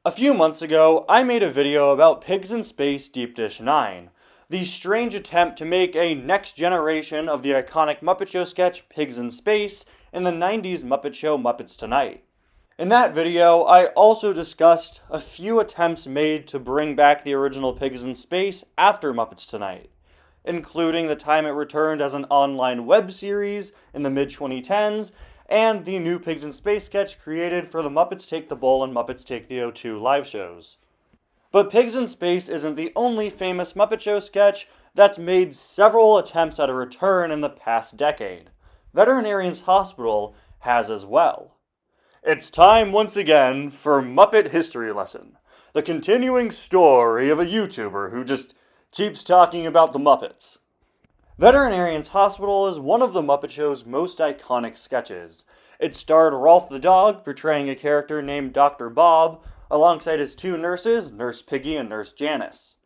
A few months ago, I made a video about Pigs in Space Deep Dish 9, the strange attempt to make a next generation of the iconic Muppet Show sketch Pigs in Space in the 90s Muppet Show Muppets Tonight. In that video, I also discussed a few attempts made to bring back the original Pigs in Space after Muppets Tonight, including the time it returned as an online web series in the mid-2010s, and the new Pigs in Space sketch created for the Muppets Take the Bowl and Muppets Take the O2 live shows. But Pigs in Space isn't the only famous Muppet Show sketch that's made several attempts at a return in the past decade. Veterinarian's Hospital has as well. It's time once again for Muppet History Lesson, the continuing story of a YouTuber who just keeps talking about the Muppets. Veterinarian's Hospital is one of the Muppet Show's most iconic sketches. It starred Rolf the dog, portraying a character named Dr. Bob, alongside his two nurses, Nurse Piggy and Nurse Janice.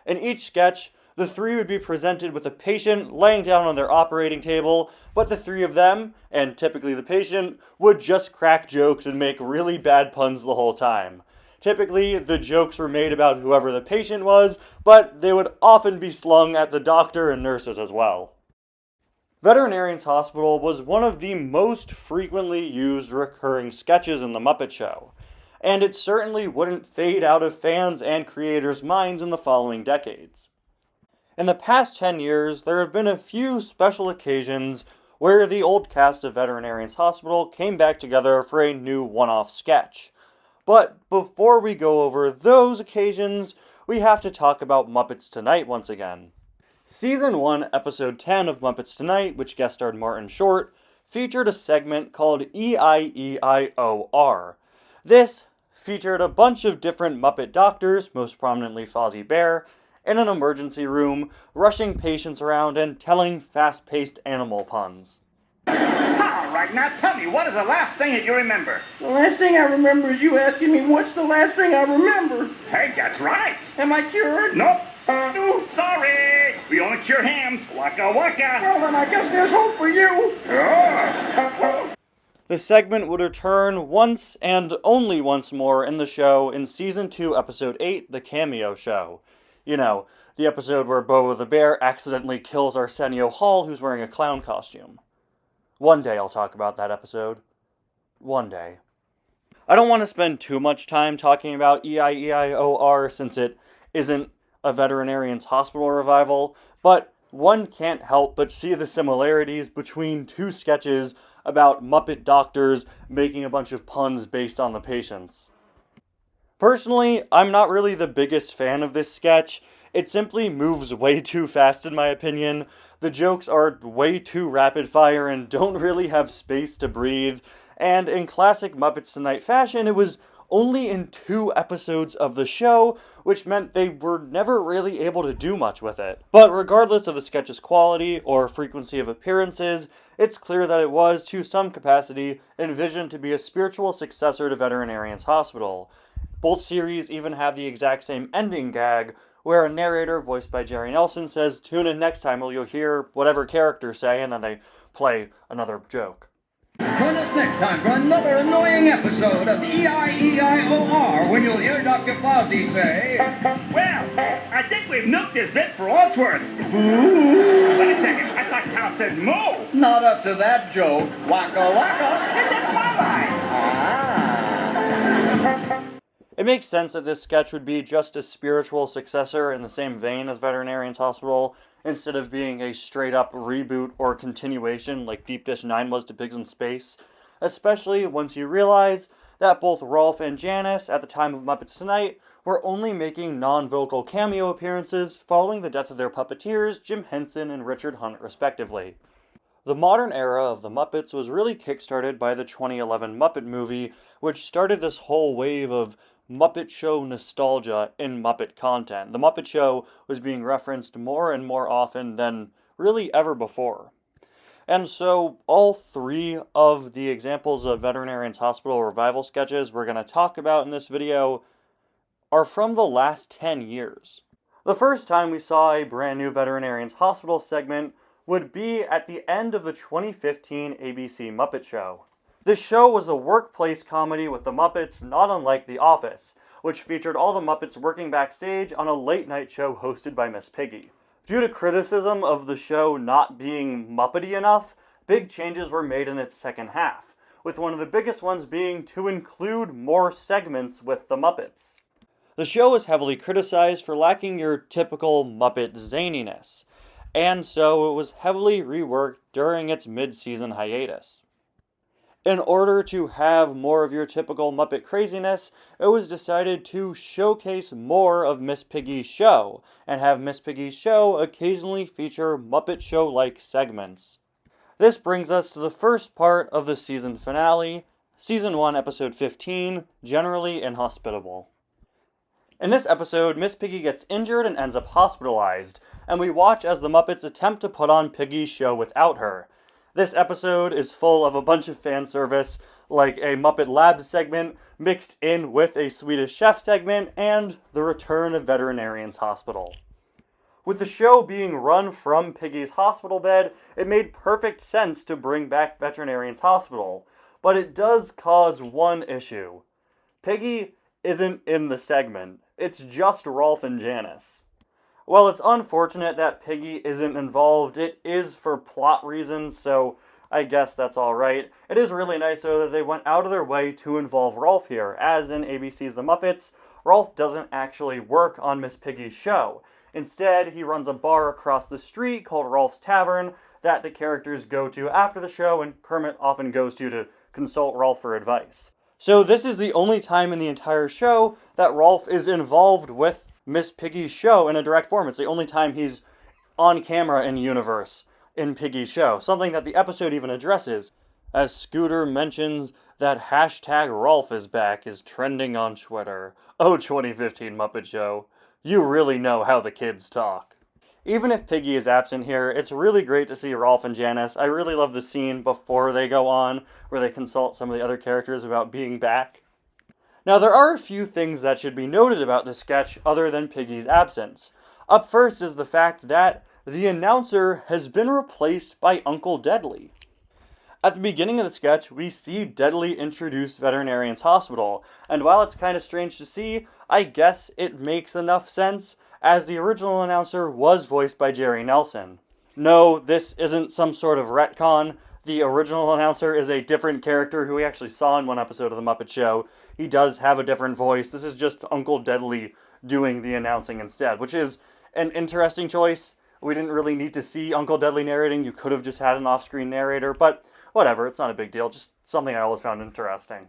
In each sketch, the three would be presented with a patient laying down on their operating table, but the three of them, and typically the patient, would just crack jokes and make really bad puns the whole time. Typically, the jokes were made about whoever the patient was, but they would often be slung at the doctor and nurses as well. Veterinarian's Hospital was one of the most frequently used recurring sketches in the Muppet Show, and it certainly wouldn't fade out of fans' and creators' minds in the following decades. In the past 10 years, there have been a few special occasions where the old cast of Veterinarian's Hospital came back together for a new one-off sketch. But before we go over those occasions, we have to talk about Muppets Tonight once again. Season 1, Episode 10 of Muppets Tonight, which guest starred Martin Short, featured a segment called E-I-E-I-O-R. This featured a bunch of different Muppet doctors, most prominently Fozzie Bear, in an emergency room, rushing patients around and telling fast-paced animal puns. All right, now tell me, what is the last thing that you remember? The last thing I remember is you asking me what's the last thing I remember. Hey, that's right. Am I cured? Nope. Sorry. We only cure hams. Waka waka. Well, then I guess there's hope for you. Oh. The segment would return once and only once more in the show in Season 2, Episode 8, The Cameo Show. You know, the episode where Bobo the Bear accidentally kills Arsenio Hall, who's wearing a clown costume. One day I'll talk about that episode. One day. I don't want to spend too much time talking about E-I-E-I-O-R since it isn't a Veterinarian's Hospital revival, but one can't help but see the similarities between two sketches about Muppet doctors making a bunch of puns based on the patients. Personally, I'm not really the biggest fan of this sketch. It simply moves way too fast in my opinion. The jokes are way too rapid fire and don't really have space to breathe. And in classic Muppets Tonight fashion, it was only in 2 episodes of the show, which meant they were never really able to do much with it. But regardless of the sketch's quality or frequency of appearances, it's clear that it was, to some capacity, envisioned to be a spiritual successor to Veterinarian's Hospital. Both series even have the exact same ending gag, where a narrator voiced by Jerry Nelson says, "Tune in next time or you'll hear whatever characters say," and then they play another joke. Join us next time for another annoying episode of E-I-E-I-O-R when you'll hear Dr. Fozzie say, "Well, I think we've nuked this bit for all it's worth." Ooh. Wait a second, I thought Cal said moo. Not up to that joke. Waka waka. That's my line. It makes sense that this sketch would be just a spiritual successor in the same vein as Veterinarian's Hospital, instead of being a straight-up reboot or continuation like Deep Dish 9 was to Pigs in Space, especially once you realize that both Rolf and Janice, at the time of Muppets Tonight, were only making non-vocal cameo appearances following the death of their puppeteers, Jim Henson and Richard Hunt, respectively. The modern era of the Muppets was really kickstarted by the 2011 Muppet movie, which started this whole wave of Muppet Show nostalgia in Muppet content. The Muppet Show was being referenced more and more often than really ever before. And so all 3 of the examples of Veterinarian's Hospital revival sketches we're going to talk about in this video are from the last 10 years. The first time we saw a brand new Veterinarian's Hospital segment would be at the end of the 2015 ABC Muppet Show. This show was a workplace comedy with the Muppets, not unlike The Office, which featured all the Muppets working backstage on a late-night show hosted by Miss Piggy. Due to criticism of the show not being Muppety enough, big changes were made in its second half, with one of the biggest ones being to include more segments with the Muppets. The show was heavily criticized for lacking your typical Muppet zaniness, and so it was heavily reworked during its mid-season hiatus. In order to have more of your typical Muppet craziness, it was decided to showcase more of Miss Piggy's show, and have Miss Piggy's show occasionally feature Muppet Show-like segments. This brings us to the first part of the season finale, Season 1, Episode 15, Generally Inhospitable. In this episode, Miss Piggy gets injured and ends up hospitalized, and we watch as the Muppets attempt to put on Piggy's show without her. This episode is full of a bunch of fan service, like a Muppet Lab segment, mixed in with a Swedish Chef segment, and the return of Veterinarian's hospital. With the show being run from Piggy's hospital bed, it made perfect sense to bring back Veterinarian's hospital, but it does cause one issue. Piggy isn't in the segment, it's just Rolf and Janice. While it's unfortunate that Piggy isn't involved, it is for plot reasons, so I guess that's alright. It is really nice, though, that they went out of their way to involve Rolf here. As in ABC's The Muppets, Rolf doesn't actually work on Miss Piggy's show. Instead, he runs a bar across the street called Rolf's Tavern that the characters go to after the show, and Kermit often goes to consult Rolf for advice. So this is the only time in the entire show that Rolf is involved with Miss Piggy's show in a direct form. It's the only time he's on camera in universe in Piggy's show, something that the episode even addresses, as Scooter mentions that hashtag Rolf is back is trending on Twitter. Oh, 2015 Muppet Show, you really know how the kids talk. Even if Piggy is absent here, it's really great to see Rolf and Janice. I really love the scene before they go on, where they consult some of the other characters about being back. Now, there are a few things that should be noted about this sketch other than Piggy's absence. Up first is the fact that the announcer has been replaced by Uncle Deadly. At the beginning of the sketch, we see Deadly introduce Veterinarian's hospital, and while it's kind of strange to see, I guess it makes enough sense, as the original announcer was voiced by Jerry Nelson. No, this isn't some sort of retcon. The original announcer is a different character who we actually saw in one episode of The Muppet Show. He does have a different voice. This is just Uncle Deadly doing the announcing instead, which is an interesting choice. We didn't really need to see Uncle Deadly narrating. You could have just had an off-screen narrator, but whatever, it's not a big deal. Just something I always found interesting.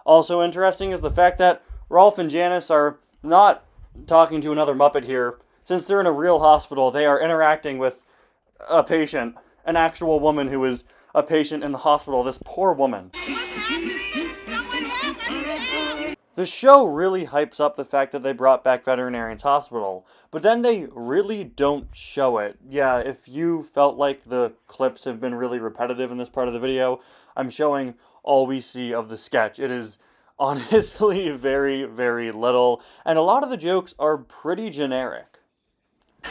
Also interesting is the fact that Rolf and Janice are not talking to another Muppet here. Since they're in a real hospital, they are interacting with a patient, an actual woman who is a patient in the hospital, this poor woman. The show really hypes up the fact that they brought back Veterinarian's hospital, but then they really don't show it. Yeah, if you felt like the clips have been really repetitive in this part of the video, I'm showing all we see of the sketch. It is honestly very, very little, and a lot of the jokes are pretty generic.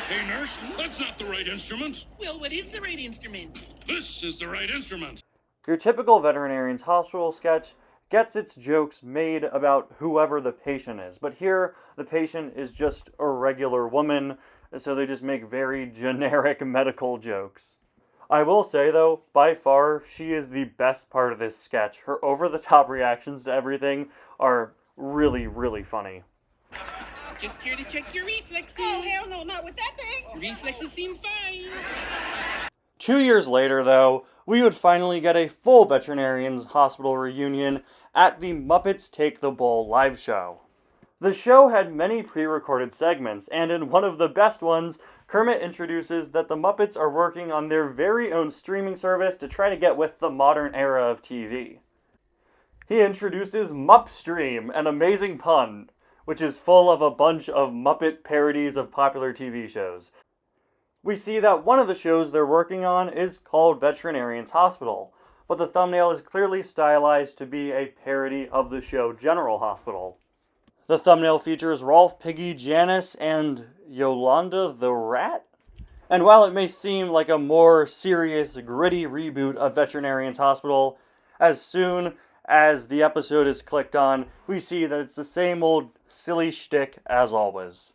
Hey, nurse, that's not the right instrument. Well, what is the right instrument? This is the right instrument. Your typical Veterinarian's hospital sketch gets its jokes made about whoever the patient is, but here the patient is just a regular woman, so they just make very generic medical jokes. I will say, though, by far, she is the best part of this sketch. Her over-the-top reactions to everything are really, really funny. Just here to check your reflexes. Oh, hell no, not with that thing. Reflexes seem fine. 2 years later, though, we would finally get a full Veterinarian's Hospital reunion at the Muppets Take the Bull live show. The show had many pre-recorded segments, and in one of the best ones, Kermit introduces that the Muppets are working on their very own streaming service to try to get with the modern era of TV. He introduces Muppstream, an amazing pun, which is full of a bunch of Muppet parodies of popular TV shows. We see that one of the shows they're working on is called Veterinarian's Hospital, but the thumbnail is clearly stylized to be a parody of the show General Hospital. The thumbnail features Rolf, Piggy, Janice, and Yolanda the Rat? And while it may seem like a more serious, gritty reboot of Veterinarian's Hospital, as soon As the episode is clicked on, we see that it's the same old silly shtick as always.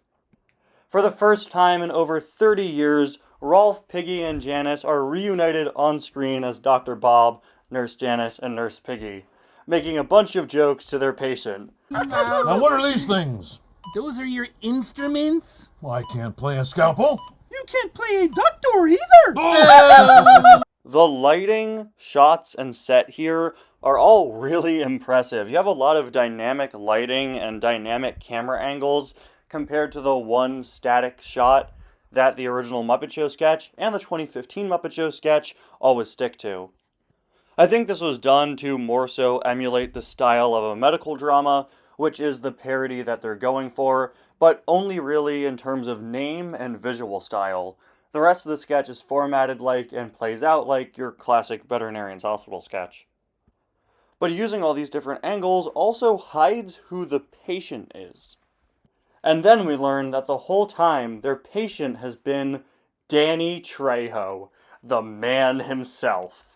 For the first time in over 30 years, Rolf, Piggy, and Janice are reunited on screen as Dr. Bob, Nurse Janice, and Nurse Piggy, making a bunch of jokes to their patient. Now what are these things? Those are your instruments? Well, I can't play a scalpel. You can't play a duck door either! Oh! The lighting, shots, and set here are all really impressive. You have a lot of dynamic lighting and dynamic camera angles compared to the one static shot that the original Muppet Show sketch and the 2015 Muppet Show sketch always stick to. I think this was done to more so emulate the style of a medical drama, which is the parody that they're going for, but only really in terms of name and visual style. The rest of the sketch is formatted like and plays out like your classic Veterinarian's Hospital sketch. But using all these different angles also hides who the patient is. And then we learn that the whole time their patient has been Danny Trejo, the man himself.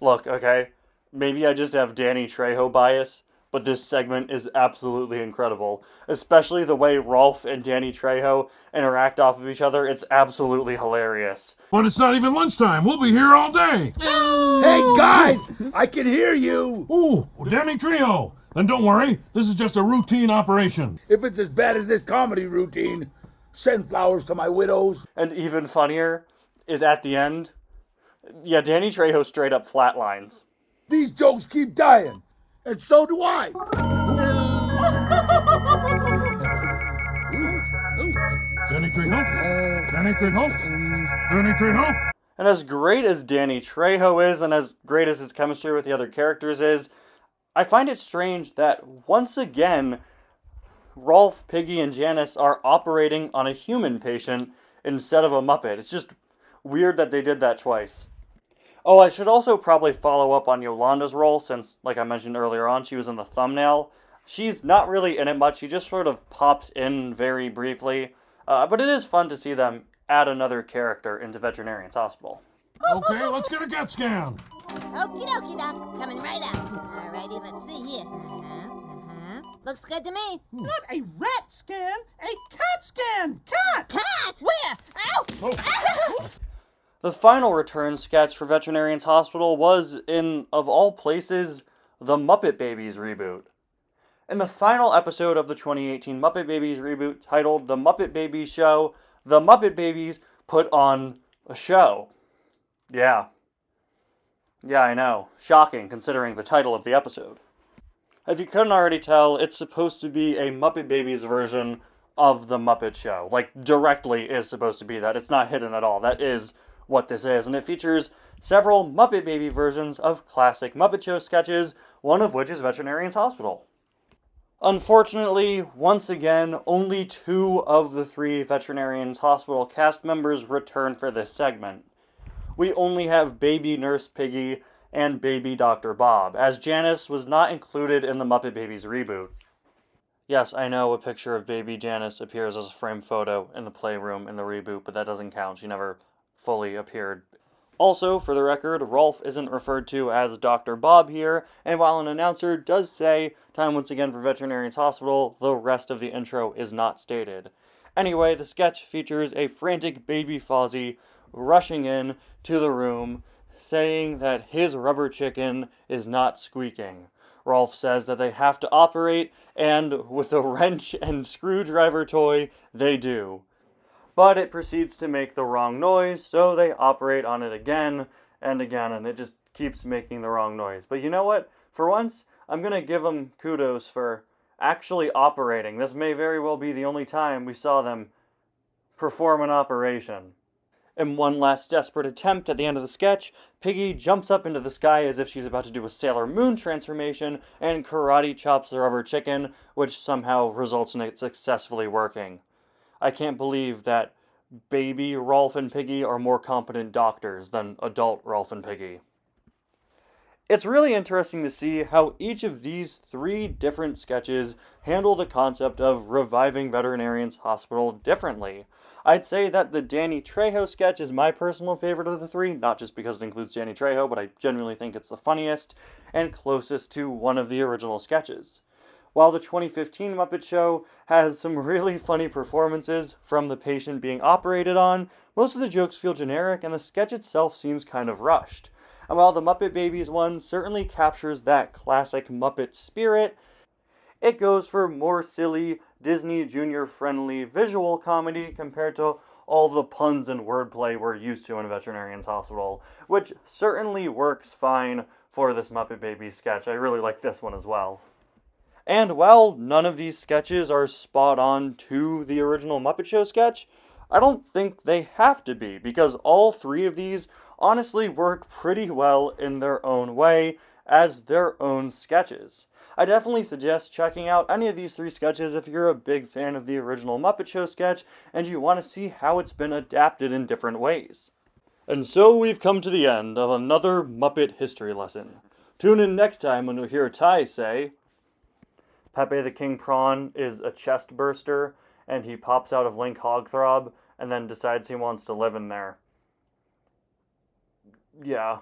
Look, okay, maybe I just have Danny Trejo bias, but this segment is absolutely incredible. Especially the way Rolf and Danny Trejo interact off of each other, it's absolutely hilarious. But it's not even lunchtime. We'll be here all day. Hey, guys! I can hear you! Ooh, Danny Trio. Then don't worry. This is just a routine operation. If it's as bad as this comedy routine, send flowers to my widows. And even funnier is at the end, yeah, Danny Trejo straight up flatlines. These jokes keep dying, and so do I. Danny Trejo? Danny Trejo? Danny Trejo? And as great as Danny Trejo is, and as great as his chemistry with the other characters is, I find it strange that, once again, Rolf, Piggy, and Janice are operating on a human patient instead of a Muppet. It's just weird that they did that twice. Oh, I should also probably follow up on Yolanda's role, since, like I mentioned earlier on, she was in the thumbnail. She's not really in it much, she just sort of pops in very briefly, but it is fun to see them add another character into Veterinarian's Hospital. Okay, let's get a CAT scan. Okie dokie, Doc. Coming right up. Alrighty, let's see here. Looks good to me. Not a rat scan, a cat scan! Cat! Cat! Where? Ow! Oh. The final return sketch for Veterinarian's Hospital was, in, of all places, the Muppet Babies reboot. In the final episode of the 2018 Muppet Babies reboot, titled The Muppet Babies Show, the Muppet Babies put on a show. Yeah, I know. Shocking, considering the title of the episode. If you couldn't already tell, it's supposed to be a Muppet Babies version of the Muppet Show. Like, directly is supposed to be that. It's not hidden at all. That is what this is. And it features several Muppet Baby versions of classic Muppet Show sketches, one of which is Veterinarian's Hospital. Unfortunately, once again, only 2 of the 3 Veterinarian's Hospital cast members return for this segment. We only have Baby Nurse Piggy and Baby Dr. Bob, as Janice was not included in the Muppet Babies reboot. Yes, I know a picture of Baby Janice appears as a framed photo in the playroom in the reboot, but that doesn't count. She never fully appeared. Also, for the record, Rolf isn't referred to as Dr. Bob here, and while an announcer does say, "Time once again for Veterinarian's Hospital," the rest of the intro is not stated. Anyway, the sketch features a frantic baby Fozzie rushing in to the room, saying that his rubber chicken is not squeaking. Rolf says that they have to operate, and with a wrench and screwdriver toy, they do. But it proceeds to make the wrong noise, so they operate on it again and again, and it just keeps making the wrong noise. But you know what? For once, I'm going to give them kudos for actually operating. This may very well be the only time we saw them perform an operation. In one last desperate attempt at the end of the sketch, Piggy jumps up into the sky as if she's about to do a Sailor Moon transformation and karate chops the rubber chicken, which somehow results in it successfully working. I can't believe that baby Rolf and Piggy are more competent doctors than adult Rolf and Piggy. It's really interesting to see how each of these 3 different sketches handle the concept of reviving Veterinarian's Hospital differently. I'd say that the Danny Trejo sketch is my personal favorite of the three, not just because it includes Danny Trejo, but I genuinely think it's the funniest and closest to one of the original sketches. While the 2015 Muppet Show has some really funny performances from the patient being operated on, most of the jokes feel generic and the sketch itself seems kind of rushed. And while the Muppet Babies one certainly captures that classic Muppet spirit, it goes for more silly, Disney Junior-friendly visual comedy compared to all the puns and wordplay we're used to in Veterinarian's Hospital, which certainly works fine for this Muppet Babies sketch. I really like this one as well. And while none of these sketches are spot on to the original Muppet Show sketch, I don't think they have to be, because all three of these honestly work pretty well in their own way as their own sketches. I definitely suggest checking out any of these three sketches if you're a big fan of the original Muppet Show sketch and you want to see how it's been adapted in different ways. And so we've come to the end of another Muppet history lesson. Tune in next time when you'll hear Ty say, Pepe the King Prawn is a chest burster, and he pops out of Link Hogthrob, and then decides he wants to live in there. Yeah.